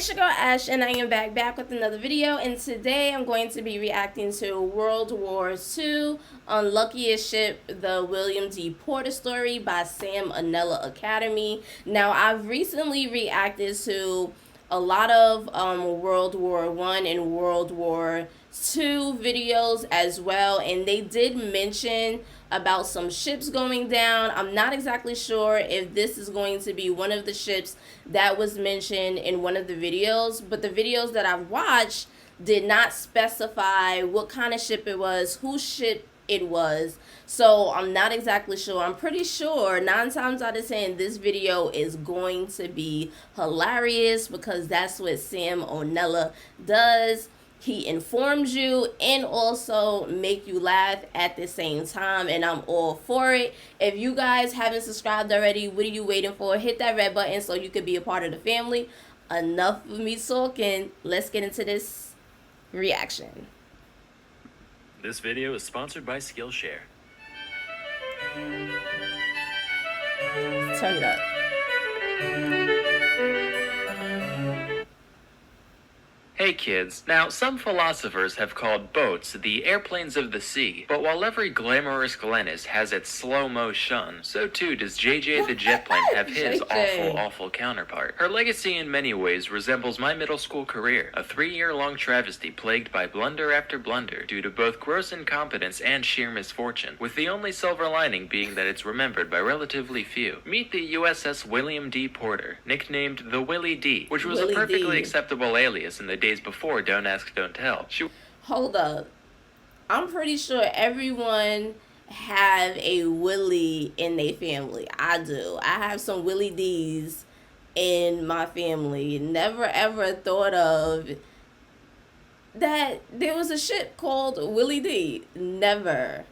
It's your girl Ash, and I am back with another video, and today I'm going to be reacting to World War II, Unluckiest Ship, the William D. Porter story by Sam NELLA Academy. Now, I've recently reacted to a lot of World War I and World War II videos as well, and they did mention about some ships going down. I'm not exactly sure if this is going to be one of the ships that was mentioned in one of the videos, but the videos that I've watched did not specify what kind of ship it was, whose ship it was, so I'm not exactly sure. I'm pretty sure 9 times out of 10 this video is going to be hilarious because that's what Sam NELLA does. He informs you and also make you laugh at the same time, and I'm all for it. If you guys haven't subscribed already, what are you waiting for? Hit that red button so you could be a part of the family. Enough of me talking. Let's get into this reaction. This video is sponsored by Skillshare. Turn it up. Hey kids, now some philosophers have called boats the airplanes of the sea, but while every glamorous Glennis has its slow-mo shun, so too does JJ the jet plane have his awful counterpart. Her legacy in many ways resembles my middle school career, a 3-year-long travesty plagued by blunder after blunder due to both gross incompetence and sheer misfortune, with the only silver lining being that it's remembered by relatively few. Meet the USS William D. Porter, nicknamed the Willie D, which was a perfectly acceptable alias in the days before Don't Ask, Don't Tell. Hold up. I'm pretty sure everyone have a Willie in their family. I do. I have some Willie D's in my family. Never ever thought of that there was a ship called Willie D. Never.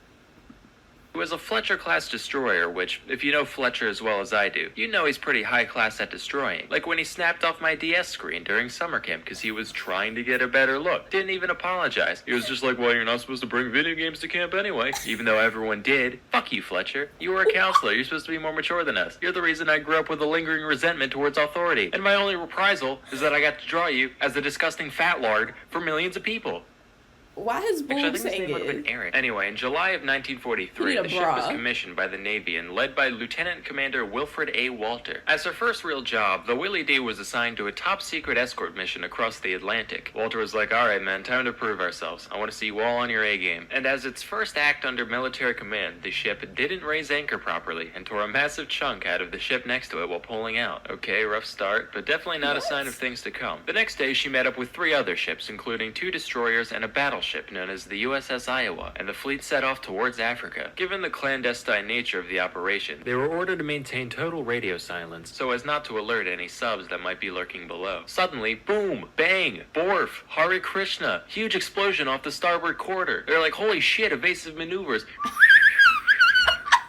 It was a Fletcher-class destroyer, which, if you know Fletcher as well as I do, you know he's pretty high-class at destroying. Like when he snapped off my DS screen during summer camp because he was trying to get a better look. Didn't even apologize. He was just like, well, you're not supposed to bring video games to camp anyway. Even though everyone did. Fuck you, Fletcher. You were a counselor. You're supposed to be more mature than us. You're the reason I grew up with a lingering resentment towards authority. And my only reprisal is that I got to draw you as a disgusting fat lard for millions of people. Why his boob saying it? Aaron. Anyway, in July of 1943, the ship was commissioned by the Navy and led by Lieutenant Commander Wilfred A. Walter. As her first real job, the Willie D was assigned to a top-secret escort mission across the Atlantic. Walter was like, alright man, time to prove ourselves. I want to see you all on your A-game. And as its first act under military command, the ship didn't raise anchor properly and tore a massive chunk out of the ship next to it while pulling out. Okay, rough start, but definitely not a sign of things to come. The next day, she met up with 3 other ships, including 2 destroyers and a battleship known as the USS Iowa, and the fleet set off towards Africa. Given the clandestine nature of the operation, they were ordered to maintain total radio silence so as not to alert any subs that might be lurking below. Suddenly, boom, bang, borf, Hare Krishna, huge explosion off the starboard quarter. They're like, holy shit, evasive maneuvers.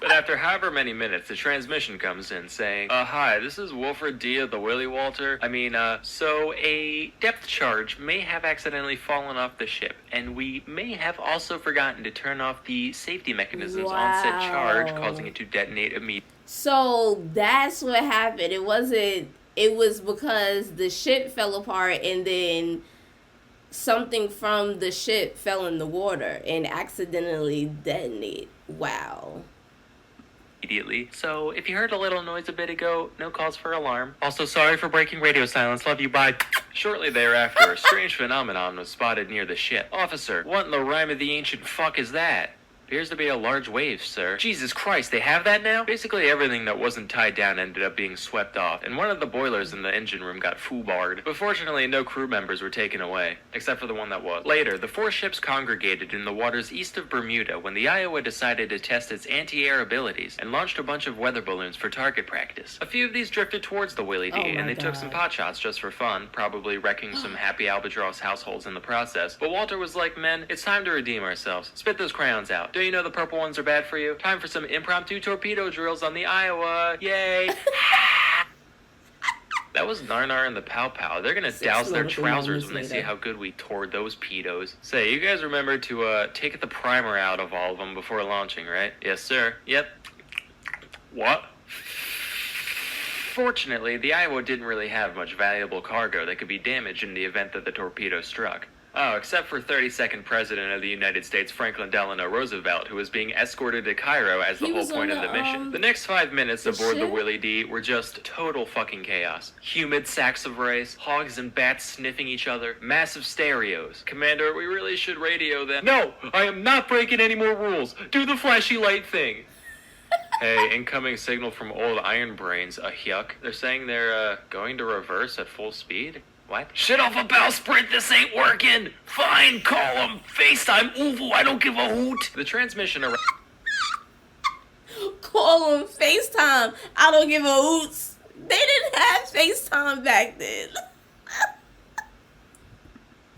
But after however many minutes, the transmission comes in saying, hi, this is Wilfred D. of the Willie Walter. So a depth charge may have accidentally fallen off the ship, and we may have also forgotten to turn off the safety mechanisms on said charge, causing it to detonate immediately. So that's what happened. It was because the ship fell apart and then something from the ship fell in the water and accidentally detonated. Wow. Immediately. So, if you heard a little noise a bit ago, no cause for alarm. Also, sorry for breaking radio silence. Love you, bye. Shortly thereafter, a strange phenomenon was spotted near the ship. Officer, what in the rhyme of the ancient fuck is that? Appears to be a large wave, sir. Jesus Christ, they have that now? Basically everything that wasn't tied down ended up being swept off, and one of the boilers in the engine room got foobarred. But fortunately, no crew members were taken away, except for the one that was. Later, the 4 ships congregated in the waters east of Bermuda when the Iowa decided to test its anti-air abilities and launched a bunch of weather balloons for target practice. A few of these drifted towards the Willie D, and they took some pot shots just for fun, probably wrecking some happy albatross households in the process. But Walter was like, men, it's time to redeem ourselves. Spit those crayons out. Do you know the purple ones are bad for you? Time for some impromptu torpedo drills on the Iowa. Yay! That was Narnar and the Pow Pow. They're gonna douse their trousers when they see how good we tore those pedos. Say, you guys remember to take the primer out of all of them before launching, right? Yes, sir. Yep. What? Fortunately, the Iowa didn't really have much valuable cargo that could be damaged in the event that the torpedo struck. Oh, except for 32nd President of the United States Franklin Delano Roosevelt, who was being escorted to Cairo as the whole point of the mission. The next 5 minutes aboard the Willie D were just total fucking chaos. Humid sacks of rice, hogs and bats sniffing each other, massive stereos. Commander, we really should radio them. No! I am not breaking any more rules! Do the flashy light thing! Hey, incoming signal from old Iron Brains, a yuck. They're saying they're, going to reverse at full speed? What? Shit off a bowsprit, this ain't working! Fine, call him! FaceTime, ooh, I don't give a hoot! The transmission around... Call him, FaceTime, I don't give a hoots. They didn't have FaceTime back then.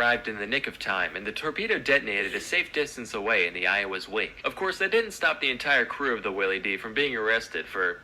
arrived in the nick of time, and the torpedo detonated a safe distance away in the Iowa's wake. Of course, that didn't stop the entire crew of the Willie D from being arrested for,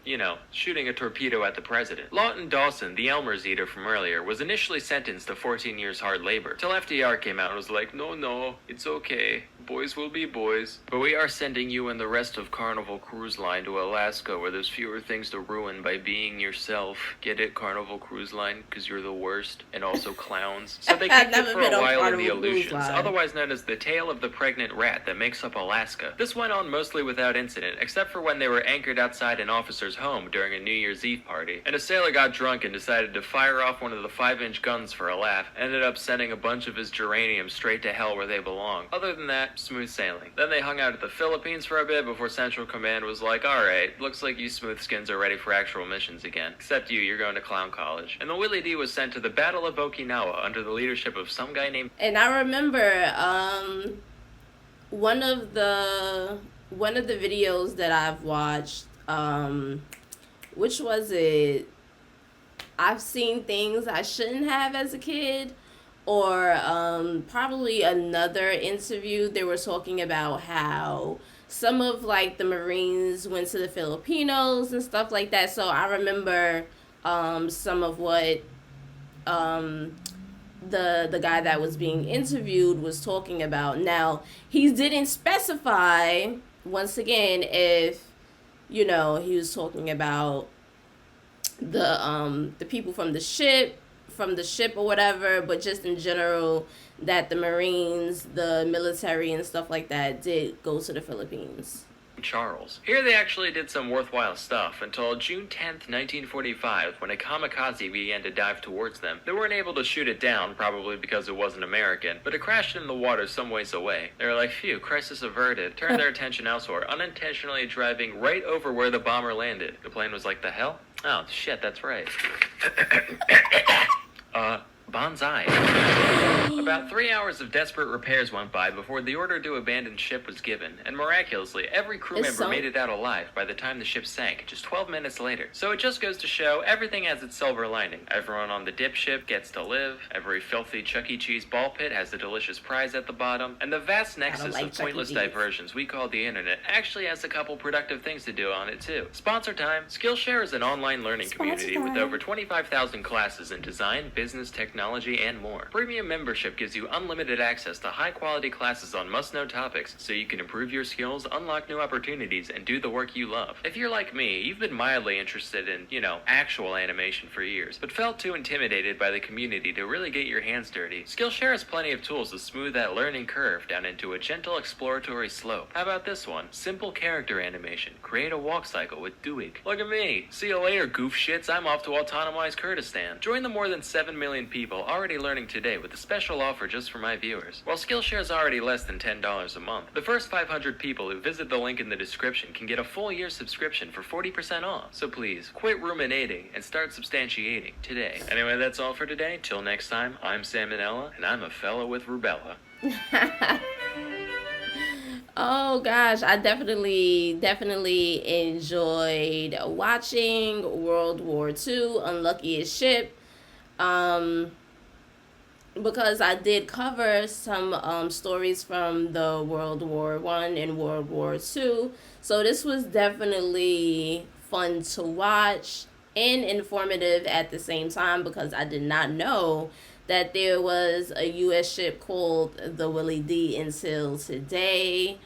shooting a torpedo at the president. Lawton Dawson, the Elmer's eater from earlier, was initially sentenced to 14 years hard labor, till FDR came out and was like, no, it's okay. Boys will be boys. But we are sending you and the rest of Carnival Cruise Line to Alaska, where there's fewer things to ruin by being yourself. Get it, Carnival Cruise Line? Because you're the worst, and also clowns. So they kicked it for a while in the Illusions, otherwise known as the Tale of the Pregnant Rat that makes up Alaska. This went on mostly without incident, except for when they were anchored outside an officer's home during a New Year's Eve party, and a sailor got drunk and decided to fire off one of the 5-inch guns for a laugh, ended up sending a bunch of his geraniums straight to hell where they belong. Other than that, smooth sailing. Then they hung out at the Philippines for a bit before Central Command was like, alright, looks like you smoothskins are ready for actual missions again. Except you're going to clown college. And the Willie D was sent to the Battle of Okinawa under the leadership of some guy named... And I remember, one of the videos that I've watched, which was it? I've seen things I shouldn't have as a kid, or probably another interview. They were talking about how some of like the Marines went to the Filipinos and stuff like that. So I remember some of what the guy that was being interviewed was talking about. Now, he didn't specify, once again, if, he was talking about the people from the ship or whatever, but just in general, that the Marines, the military and stuff like that did go to the Philippines. Charles. Here they actually did some worthwhile stuff until June 10th, 1945, when a kamikaze began to dive towards them. They weren't able to shoot it down, probably because it wasn't American, but it crashed in the water some ways away. They were like, phew, crisis averted, turned their attention elsewhere, unintentionally driving right over where the bomber landed. The plane was like, the hell? Oh, shit, that's right. Bonsai. About 3 hours of desperate repairs went by before the order to abandon ship was given, and miraculously, every crew member made it out alive by the time the ship sank, just 12 minutes later. So it just goes to show, everything has its silver lining. Everyone on the dip ship gets to live, every filthy Chuck E. Cheese ball pit has a delicious prize at the bottom, and the vast nexus of pointless diversions we call the internet actually has a couple productive things to do on it too. Sponsor time! Skillshare is an online learning community with over 25,000 classes in design, business, technology, and more. Premium membership gives you unlimited access to high-quality classes on must-know topics, so you can improve your skills, unlock new opportunities, and do the work you love. If you're like me, you've been mildly interested in, actual animation for years, but felt too intimidated by the community to really get your hands dirty. Skillshare has plenty of tools to smooth that learning curve down into a gentle exploratory slope. How about this one? Simple character animation. Create a walk cycle with Duig. Look at me! See you later, goof shits. I'm off to autonomize Kurdistan. Join the more than 7 million people already learning today with a special offer just for my viewers. While Skillshare is already less than $10 a month, the first 500 people who visit the link in the description can get a full year subscription for 40% off. So please, quit ruminating and start substantiating today. Anyway, that's all for today. Till next time, I'm Sam and NELLA, and I'm a fella with rubella. Oh gosh, I definitely enjoyed watching World War II, Unluckiest Ship. Because I did cover some stories from the World War I and World War II. So this was definitely fun to watch and informative at the same time, because I did not know that there was a U.S. ship called the Willie D until today.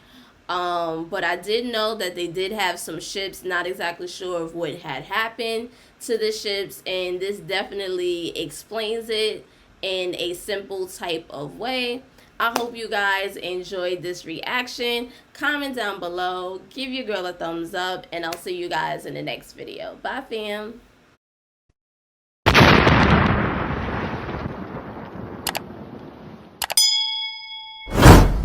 But I did know that they did have some ships. Not exactly sure of what had happened to the ships, and this definitely explains it in a simple type of way. I hope you guys enjoyed this reaction. Comment down below, give your girl a thumbs up, and I'll see you guys in the next video. Bye, fam.